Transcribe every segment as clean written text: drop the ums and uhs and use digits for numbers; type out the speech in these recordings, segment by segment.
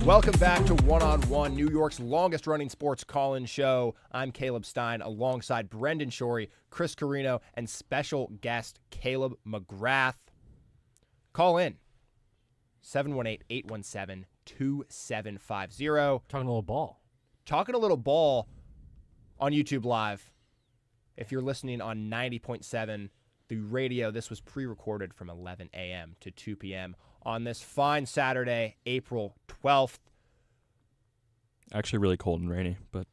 Welcome back to One on One, New York's longest-running sports call-in show. I'm Caleb Stine, alongside Brendan Shorey, Chris Carrino, and special guest Caleb McGrath. Call in 718-817-2750. Talking a little ball. Talking a little ball on YouTube Live. If you're listening on 90.7, the radio, this was pre-recorded from 11 a.m. to 2 p.m. on this fine Saturday, April 12th. Actually really cold and rainy, but...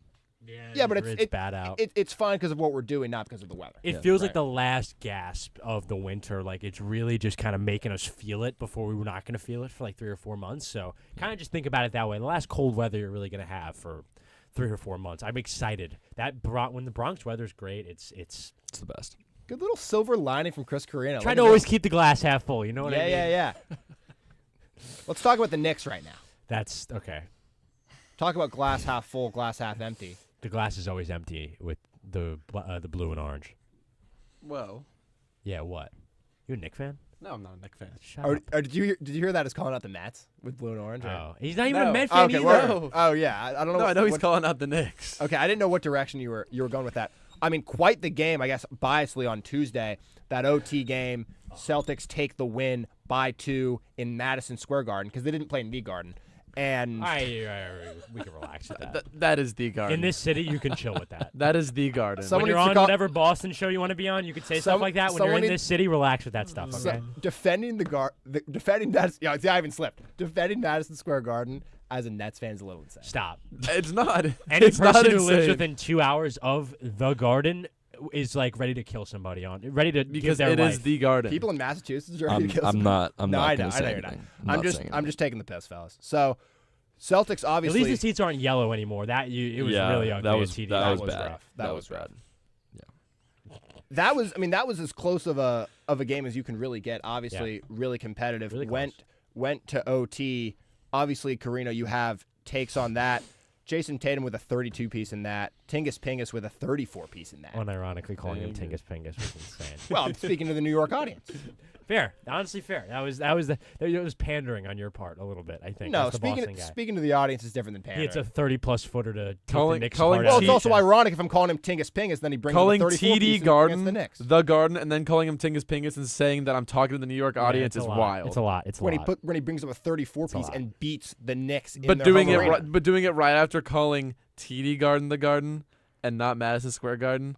Yeah, but it's bad out. It's fine because of what we're doing, not because of the weather. It feels like the last gasp of the winter. Like, it's really just kind of making us feel it before we were not going to feel it for like 3 or 4 months. So kind of just think about it that way. The last cold weather you're really going to have for 3 or 4 months. I'm excited. When the Bronx weather's great, it's the best. Good little silver lining from Chris Carrino. Try to always keep the glass half full. You know what I mean? Yeah. Let's talk about the Knicks right now. That's okay. Talk about glass half full, glass half empty. The glass is always empty with the blue and orange. Whoa. Yeah, what? You a Knicks fan? No, I'm not a Knicks fan. Shut up. Did you hear that as calling out the Mets with blue and orange? Oh, he's not even a Met Oh, fan okay, either. well, oh yeah, I don't know. No, I know he's calling out the Knicks. Okay, I didn't know what direction you were going with that. I mean, quite the game, I guess, biasly on Tuesday. That OT game, Celtics take the win by 2 in Madison Square Garden because they didn't play in the Garden. And we can relax with that. That is the Garden. In this city, you can chill with that. That is the Garden. Someone when you're needs to on call- whatever Boston show you want to be on, you could say stuff like that. When you're in this city, relax with that stuff, okay? Defending Madison, I even slipped. Defending Madison Square Garden as a Nets fan is a little insane. Stop. It's not. Any It's not person who lives insane. within 2 hours of the Garden is like ready to kill somebody ready to Because give their it life. is the Garden. People in Massachusetts are ready to kill I'm somebody. not No, I going know to say you're not. anything. I'm just taking the piss, fellas. So, Celtics At obviously. least the seats aren't yellow anymore. It was really ugly. that was at TD. that was bad. rough. That was bad. That was as close of a game as you can really get. Obviously, really competitive. Really went to OT. Obviously, Carrino, you have takes on that. Jason Tatum with a 32-piece in that. Tingus Pingus with a 34-piece in that. Unironically calling him Tingus Pingus was insane. Well, I'm speaking to the New York audience. Fair, honestly fair. It was pandering on your part a little bit. I think. No, As the Boston guy. speaking to the audience is different than pandering. It's a 30-plus footer to take Calling- the Knicks calling- part Well, out it's of also his chest. ironic if I'm calling him Tingus Pingus, then he brings calling him a 34 TD piece Garden against the Knicks. the Garden and then calling him Tingus Pingus and saying that I'm talking to the New York audience it's is a lot. wild. It's a lot. It's a lot. When he brings up a 34-piece lot. and beats the Knicks in But their doing home it arena. right, doing it right after calling TD Garden the Garden and not Madison Square Garden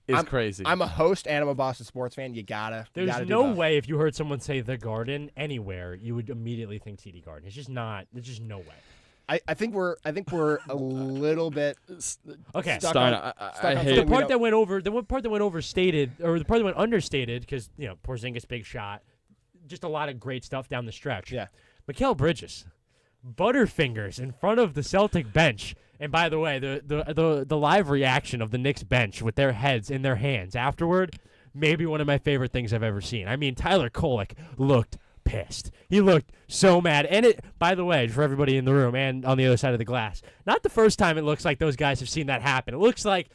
is crazy. I'm a host and I'm a Boston sports fan. You gotta There's do no both. way if you heard someone say the Garden anywhere, you would immediately think TD Garden. It's just not. There's just no way. I think we're a little bit Okay. stuck Stein, on- I stuck on hate The something we part don't- that went over, the one part that went overstated, or the part that went understated, because Porzingis big shot, just a lot of great stuff down the stretch. Yeah. Mikal Bridges, Butterfingers in front of the Celtic bench, and by the way, the live reaction of the Knicks bench with their heads in their hands afterward, maybe one of my favorite things I've ever seen. I mean, Tyler Kolek looked pissed. He looked so mad. And it, by the way, for everybody in the room and on the other side of the glass, not the first time it looks like those guys have seen that happen. It looked like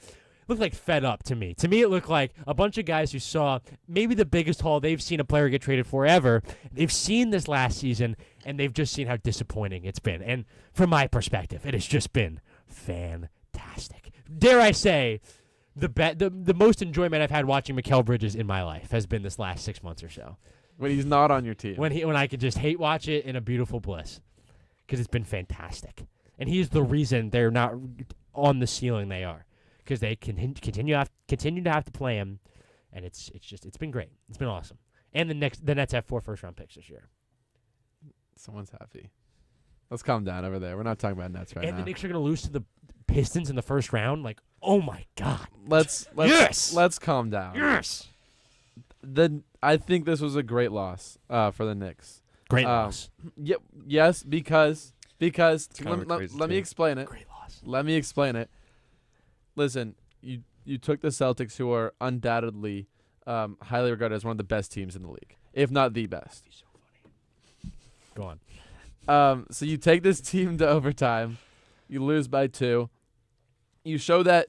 fed up to me. To me, it looked like a bunch of guys who saw maybe the biggest haul they've seen a player get traded for ever. They've seen this last season, and they've just seen how disappointing it's been. And from my perspective, it has just been fantastic. Dare I say, the most enjoyment I've had watching Mikal Bridges in my life has been this last 6 months or so. when he's not on your team. When I could just hate watch it in a beautiful bliss, because it's been fantastic, and he's the reason they're not on the ceiling they are, because they continue to have to play him, and it's been great. It's been awesome, and the Nets have 4 first-round picks this year, Someone's happy. Let's calm down over there. We're not talking about Nets right and now. the Knicks are going to lose to the Pistons in the first round. Like, oh my God! Let's calm down. Yes, I think this was a great loss for the Knicks. great loss. Yes, because kind of a crazy let me team. explain it. Great loss. Let me explain it. Listen, you took the Celtics, who are undoubtedly highly regarded as one of the best teams in the league, if not the best. So funny. Go on. So you take this team to overtime, you lose by 2. You show that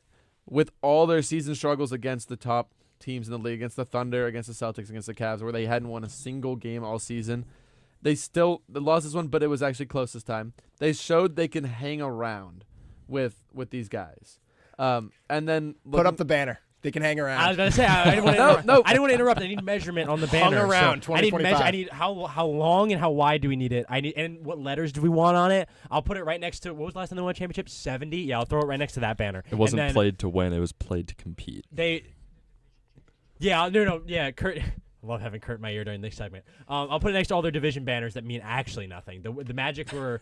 with all their season struggles against the top teams in the league, against the Thunder, against the Celtics, against the Cavs, where they hadn't won a single game all season, They lost this one, but it was actually close this time. They showed they can hang around with these guys. And then Put up the banner. They can hang around. I was going to say, I didn't want to interrupt. No. I didn't want to interrupt. I need measurement on the banner. Hung around, so I need 2025. I need how long and how wide do we need it? And what letters do we want on it? I'll put it right next to, what was the last time they won a championship? 70? Yeah, I'll throw it right next to that banner. It wasn't And then played to win. It was played to compete. Kurt. I love having Kurt in my ear during this segment. I'll put it next to all their division banners that mean actually nothing. The Magic were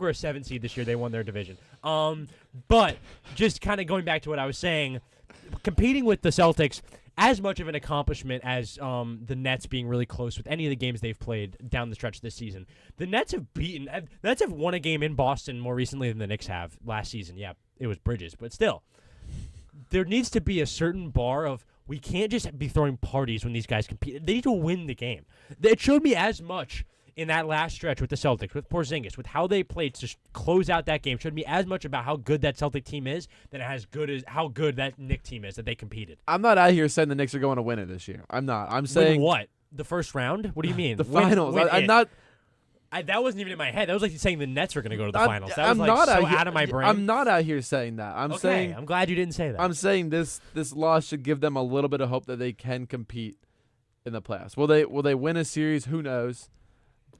a 7 seed this year. They won their division. But just kind of going back to what I was saying, competing with the Celtics, as much of an accomplishment as the Nets being really close with any of the games they've played down the stretch this season. The Nets have won a game in Boston more recently than the Knicks have last season. Yeah, it was Bridges, but still, there needs to be a certain bar of, we can't just be throwing parties when these guys compete. They need to win the game. It showed me as much in that last stretch with the Celtics, with Porzingis, with how they played to close out that game. Showed me as much about how good that Celtic team is than how good that Knicks team is that they competed. I'm not out here saying the Knicks are going to win it this year. I'm not. I'm saying Win what? The first round? What do you mean? the finals. I'm not. That wasn't even in my head. That was like saying the Nets were going to go to the finals. That I'm was not so out out of my brain. I'm not out here saying that. I'm saying I'm glad you didn't say that. I'm saying this loss should give them a little bit of hope that they can compete in the playoffs. Will they win a series? Who knows?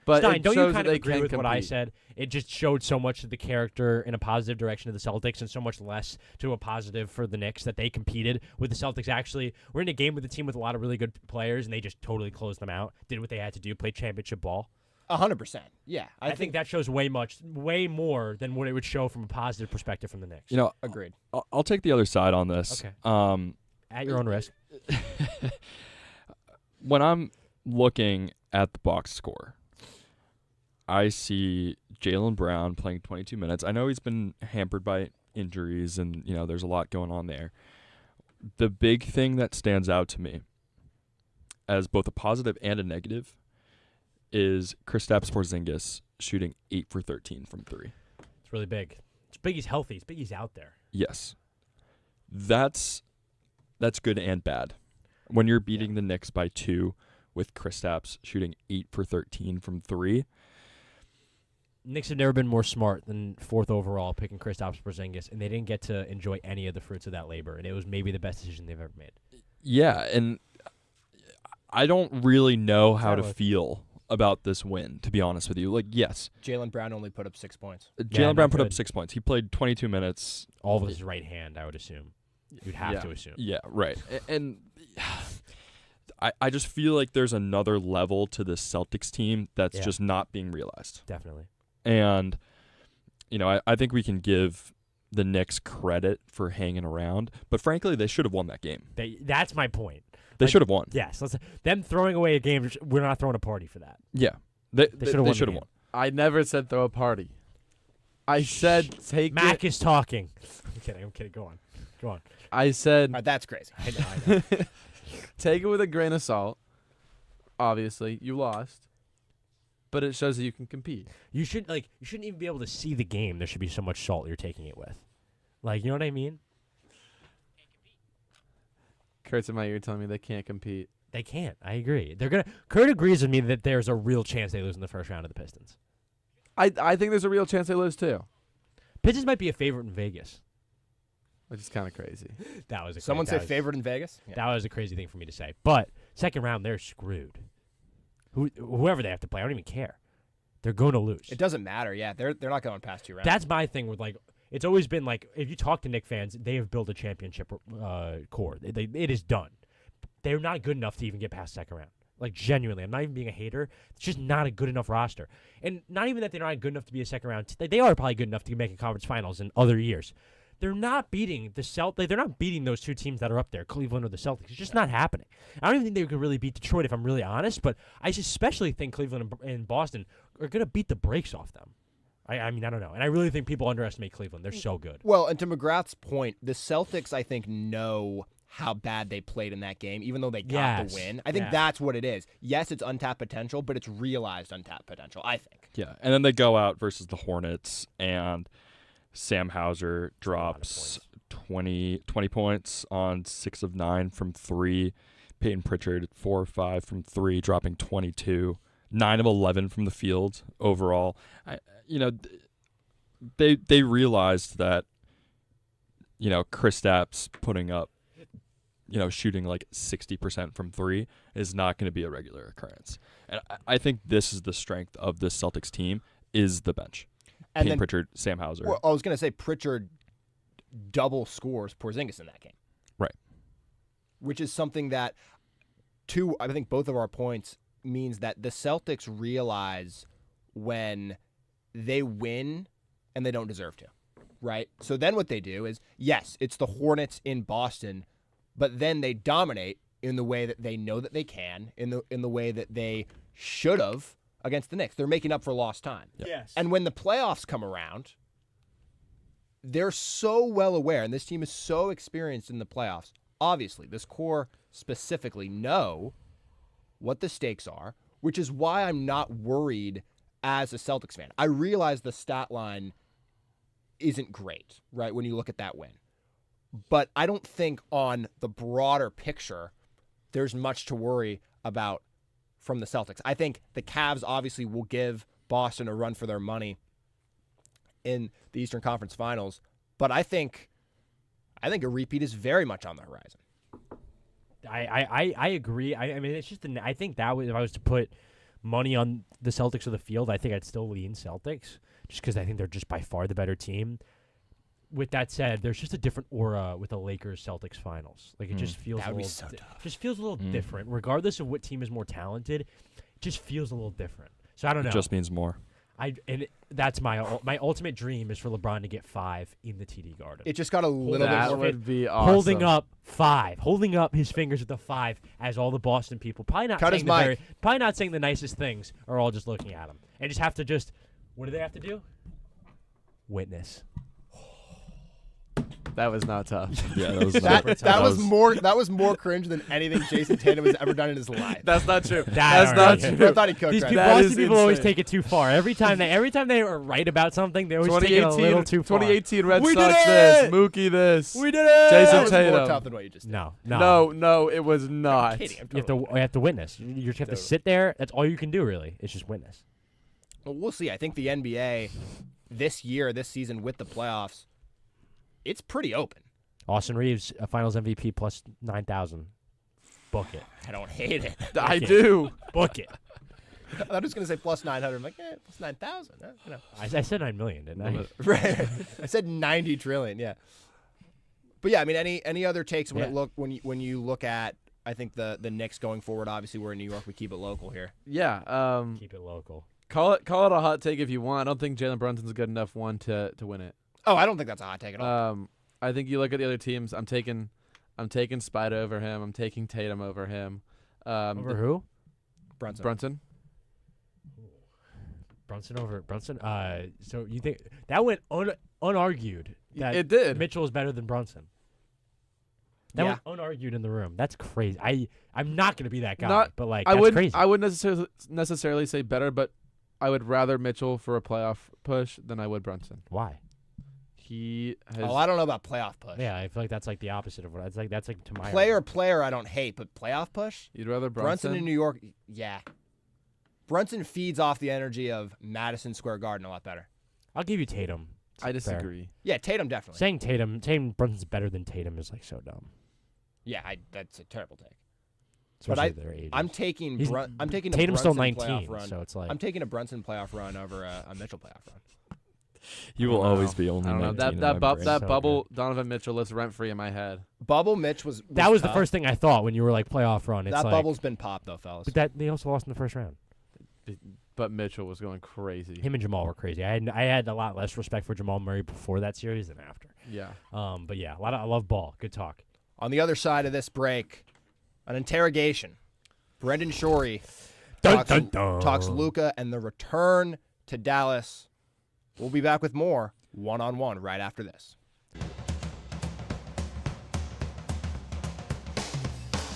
But Stine, it don't shows you kind that of they agree can with what I compete. said? It just showed so much of the character in a positive direction of the Celtics and so much less to a positive for the Knicks that they competed with the Celtics. Actually, we're in a game with a team with a lot of really good players, and they just totally closed them out, did what they had to do, played championship ball. 100%. Yeah. I think that shows way more than what it would show from a positive perspective from the Knicks. You know, Agreed. I'll take the other side on this. Okay. At your own risk. When I'm looking at the box score, I see Jaylen Brown playing 22 minutes. I know he's been hampered by injuries, and there's a lot going on there. The big thing that stands out to me as both a positive and a negative is Kristaps Porzingis shooting 8 for 13 from 3. It's really big. It's big he's healthy. It's big he's out there. Yes. That's good and bad. When you're beating the Knicks by 2 with Kristaps shooting 8 for 13 from 3. Knicks have never been more smart than 4th overall picking Kristaps Porzingis, and they didn't get to enjoy any of the fruits of that labor, and it was maybe the best decision they've ever made. Yeah, and I don't really know how to feel about this win, to be honest with you. Like, yes. Jaylen Brown only put up 6 points. Jaylen Brown put up 6 points. He played 22 minutes. All with his right hand, I would assume. You'd have to assume. Yeah, right. And I just feel like there's another level to this Celtics team that's just not being realized. Definitely. And, I think we can give the Knicks credit for hanging around, but frankly, they should have won that game. That's my point. They should have won. Yes. Them throwing away a game, we're not throwing a party for that. Yeah. They should have won. I never said throw a party. I said take Mac it. is talking. I'm kidding. Go on. I said All right, that's crazy. I know. take it with a grain of salt. Obviously, you lost, but it shows that you can compete. You shouldn't even be able to see the game. There should be so much salt you're taking it with. You know what I mean? Kurt's in my ear telling me they can't compete. They can't. I agree. Kurt agrees with me that there's a real chance they lose in the first round of the Pistons. I think there's a real chance they lose too. Pistons might be a favorite in Vegas. Which is kind of crazy. That was Someone say favorite in Vegas? Yeah. That was a crazy thing for me to say. But second round, they're screwed. Whoever they have to play, I don't even care. They're going to lose. It doesn't matter. Yeah, they're not going past 2 rounds. That's my thing with it's always been if you talk to Knicks fans, they have built a championship core. It is done. They're not good enough to even get past second round. Genuinely, I'm not even being a hater. It's just not a good enough roster. And not even that they're not good enough to be a second round. They are probably good enough to make a conference finals in other years. They're not beating they're not beating those 2 teams that are up there, Cleveland or the Celtics. It's just not happening. I don't even think they could really beat Detroit if I'm really honest, but I especially think Cleveland and Boston are going to beat the brakes off them. I mean, I don't know. And I really think people underestimate Cleveland. They're so good. Well, and to McGrath's point, the Celtics, I think, know how bad they played in that game, even though they got the win. I think that's what it is. Yes, it's untapped potential, but it's realized untapped potential, I think. Yeah, and then they go out versus the Hornets, and Sam Hauser drops 20 points on 6 of 9 from 3. Peyton Pritchard, 4 of 5 from 3, dropping 22. 9 of 11 from the field overall. They realized that, Kristaps putting up, shooting like 60% from 3 is not going to be a regular occurrence. And I think this is the strength of this Celtics team is the bench. And Payne then Pritchard, Sam Hauser. Well, I was going to say Pritchard double scores Porzingis in that game. Right. Which is something that, I think both of our points means that the Celtics realize when they win and they don't deserve to, right? So then what they do is, yes, it's the Hornets in Boston, but then they dominate in the way that they know that they can, in the way that they should have against the Knicks. They're making up for lost time. Yep. Yes. And when the playoffs come around, they're so well aware, and this team is so experienced in the playoffs. Obviously, this core specifically know what the stakes are, which is why I'm not worried as a Celtics fan. I realize the stat line isn't great, right, when you look at that win. But I don't think on the broader picture there's much to worry about from the Celtics. I think the Cavs obviously will give Boston a run for their money in the Eastern Conference Finals, but I think a repeat is very much on the horizon. I agree. I mean, it's just I think that was, if I was to put money on the Celtics or the field, I think I'd still lean Celtics just because I think they're just by far the better team. With that said, there's just a different aura with the Lakers-Celtics finals. Like, it just feels That a would be little so tough. just feels a little different. Regardless of what team is more talented, it just feels a little different. So I don't know. It just means more. That's my ultimate dream is for LeBron to get 5 in the TD Garden. It just got a little That bit more. would be awesome. Holding up his fingers with the 5 as all the Boston people probably not Cut his saying mic. probably not saying the nicest things are all just looking at him and just have to what do they have to do? Witness. That was not tough. Yeah, that was That was more cringe than anything Jason Tatum has ever done in his life. That's not true. That's not true. true. I thought he cooked. These Right? people, That Boston is people always insane. take it too far. Every time they are right about something, they always take it a little too far. 2018 Red We Sox did this, it! Mookie this. We did it. Jason That was more Tatum. tough than what you just did. No, it was not. I'm kidding. I'm You totally- have to witness. You just have to sit there. That's all you can do, really. It's just witness. Well, we'll see. I think the NBA this season with the playoffs, it's pretty open. Austin Reeves, a Finals MVP plus 9,000. Book it. I don't hate it. I do. Book it. I was just gonna say plus 900. I'm like, plus 9,000. You know. I said 9 million, didn't I? Right. I said 90 trillion. Yeah. But yeah, I mean, any other takes when when you look at, I think the Knicks going forward. Obviously, we're in New York. We keep it local here. Yeah. Keep it local. Call it a hot take if you want. I don't think Jalen Brunson's a good enough one to win it. Oh, I don't think that's a hot take at all. I think you look at the other teams. I'm taking Spida over him. I'm taking Tatum over him. Over who? Brunson. Brunson over Brunson. So you think that went unargued? That It did. Mitchell is better than Brunson. That went unargued in the room. That's crazy. I'm not gonna be that guy, but like that's crazy. I wouldn't necessarily say better, but I would rather Mitchell for a playoff push than I would Brunson. Why? He has. I don't know about playoff push. Yeah, I feel like that's like the opposite of what that's like to my Player I don't hate, but playoff push. You'd rather Brunson In New York, yeah. Brunson feeds off the energy of Madison Square Garden a lot better. I'll give you Tatum. I disagree. Yeah, Tatum definitely. Saying Tatum Brunson's better than Tatum is like so dumb. Yeah, that's a terrible take. Especially at their ages. I'm taking Tatum's a Brunson still playoff 19, run. so it's like I'm taking a Brunson playoff run over a Mitchell playoff run. You will always be only I don't know. 19 That in my brain. So bubble Donovan Mitchell lives rent free in my head. Bubble Mitch was that was the tough. first thing I thought when you were like playoff run. It's That like, bubble's been popped though, fellas. but that they also lost in the first round. But Mitchell was going crazy. Him and Jamal were crazy. I had a lot less respect for Jamal Murray before that series than after. Yeah. But yeah, I love ball. Good talk. On the other side of this break, an interrogation. Brendan Shorey talks Luka and the return to Dallas. We'll be back with more one-on-one right after this.